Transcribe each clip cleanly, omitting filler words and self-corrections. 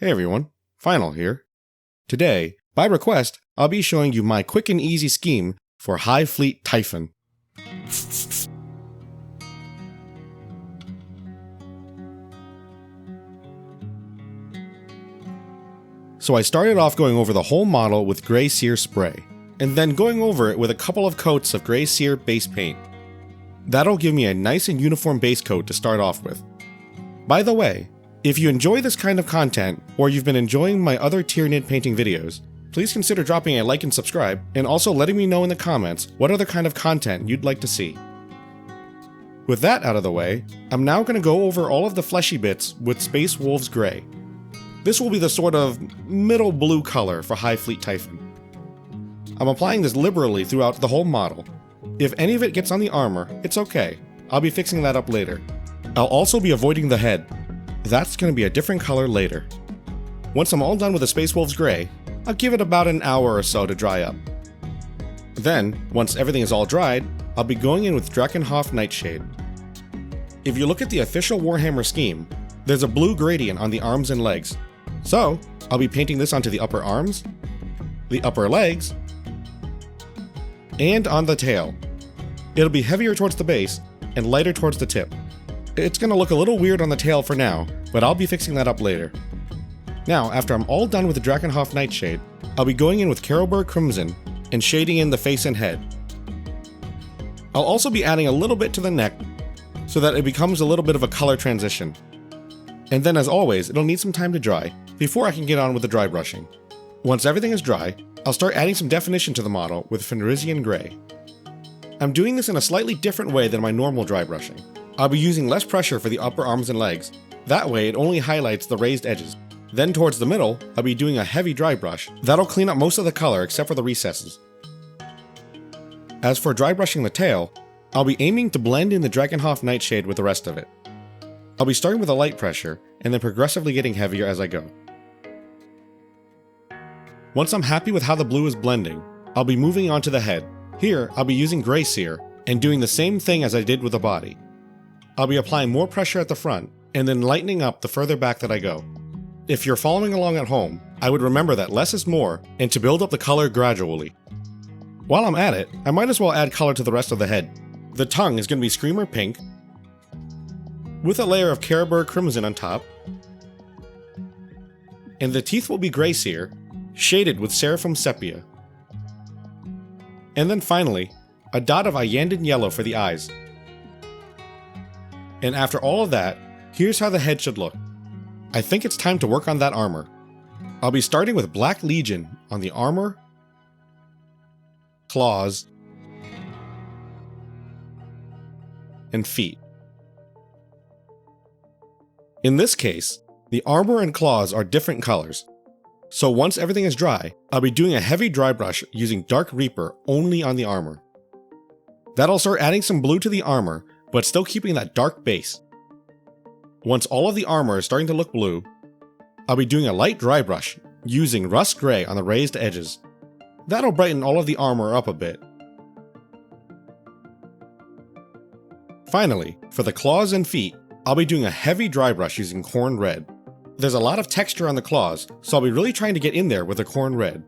Hey everyone, Final here. Today, by request, I'll be showing you my quick and easy scheme for Hive Fleet Typhon. So I started off going over the whole model with Grey Seer spray, and then going over it with a couple of coats of Grey Seer base paint. That'll give me a nice and uniform base coat to start off with. By the way, if you enjoy this kind of content, or you've been enjoying my other Tyranid painting videos, please consider dropping a like and subscribe, and also letting me know in the comments what other kind of content you'd like to see. With that out of the way, I'm now going to go over all of the fleshy bits with Space Wolves Grey. This will be the sort of middle blue color for Hive Fleet Typhon. I'm applying this liberally throughout the whole model. If any of it gets on the armor, it's okay. I'll be fixing that up later. I'll also be avoiding the head. That's going to be a different color later. Once I'm all done with the Space Wolves Grey, I'll give it about an hour or so to dry up. Then, once everything is all dried, I'll be going in with Drakkenhoff Nightshade. If you look at the official Warhammer scheme, there's a blue gradient on the arms and legs. So, I'll be painting this onto the upper arms, the upper legs, and on the tail. It'll be heavier towards the base and lighter towards the tip. It's going to look a little weird on the tail for now, but I'll be fixing that up later. Now, after I'm all done with the Drakkenhoff Nightshade, I'll be going in with Carroburg Crimson and shading in the face and head. I'll also be adding a little bit to the neck so that it becomes a little bit of a color transition. And then as always, it'll need some time to dry before I can get on with the dry brushing. Once everything is dry, I'll start adding some definition to the model with Fenrisian Grey. I'm doing this in a slightly different way than my normal dry brushing. I'll be using less pressure for the upper arms and legs. That way it only highlights the raised edges. Then towards the middle, I'll be doing a heavy dry brush. That'll clean up most of the color except for the recesses. As for dry brushing the tail, I'll be aiming to blend in the Drakkenhoff Nightshade with the rest of it. I'll be starting with a light pressure and then progressively getting heavier as I go. Once I'm happy with how the blue is blending, I'll be moving on to the head. Here, I'll be using Grey Seer and doing the same thing as I did with the body. I'll be applying more pressure at the front and then lightening up the further back that I go. If you're following along at home, I would remember that less is more and to build up the color gradually. While I'm at it, I might as well add color to the rest of the head. The tongue is going to be Screamer Pink with a layer of Carroburg Crimson on top, and the teeth will be Grey Seer, shaded with Seraphim Sepia. And then finally, a dot of Iyanden yellow for the eyes. And after all of that, here's how the head should look. I think it's time to work on that armor. I'll be starting with Black Legion on the armor, claws, and feet. In this case, the armor and claws are different colors. So once everything is dry, I'll be doing a heavy dry brush using Dark Reaper only on the armor. That'll start adding some blue to the armor, but still keeping that dark base. Once all of the armor is starting to look blue, I'll be doing a light dry brush using Russ Grey on the raised edges. That'll brighten all of the armor up a bit. Finally, for the claws and feet, I'll be doing a heavy dry brush using Khorne Red. There's a lot of texture on the claws, so I'll be really trying to get in there with the Khorne Red.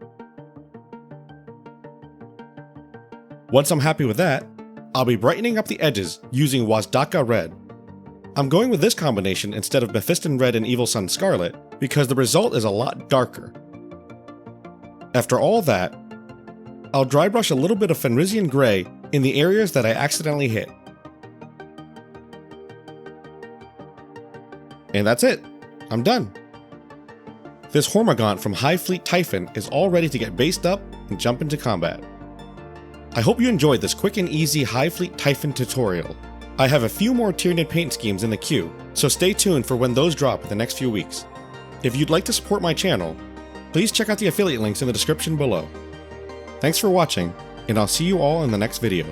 Once I'm happy with that, I'll be brightening up the edges using Wazdakka Red. I'm going with this combination instead of Mephiston Red and Evil Sun Scarlet because the result is a lot darker. After all that, I'll dry brush a little bit of Fenrisian Grey in the areas that I accidentally hit. And that's it. I'm done. This Hormagaunt from Hive Fleet Typhon is all ready to get based up and jump into combat. I hope you enjoyed this quick and easy Hive Fleet Typhon tutorial. I have a few more Tyranid paint schemes in the queue, so stay tuned for when those drop in the next few weeks. If you'd like to support my channel, please check out the affiliate links in the description below. Thanks for watching, and I'll see you all in the next video.